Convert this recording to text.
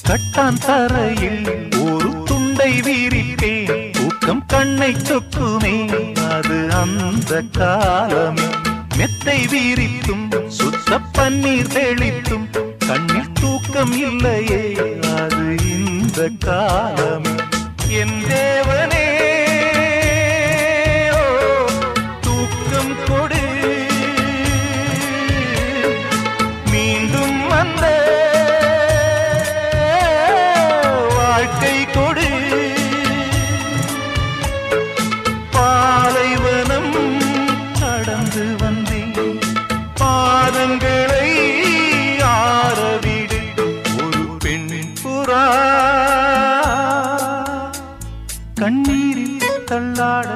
கட்டான் தரையில் ஒரு துண்டை விரிப்பேன், தூக்கம் கண்ணை சொக்குமே அது அந்த காலமே. மெத்தை விரித்தும் சுத்த பன்னீர் தெளித்தும் கண்ணில் தூக்கம் இல்லையே அது இந்த காலமே. என் தேவனே தூக்கம் கொடு, மீண்டும் வந்த வாழ்க்கை கொடு. பாலைவனம் கடந்து வந்தேன், பாதங்களை ஆரவிடு. ஒரு பெண் புறா கண்ணீரில் தள்ளாட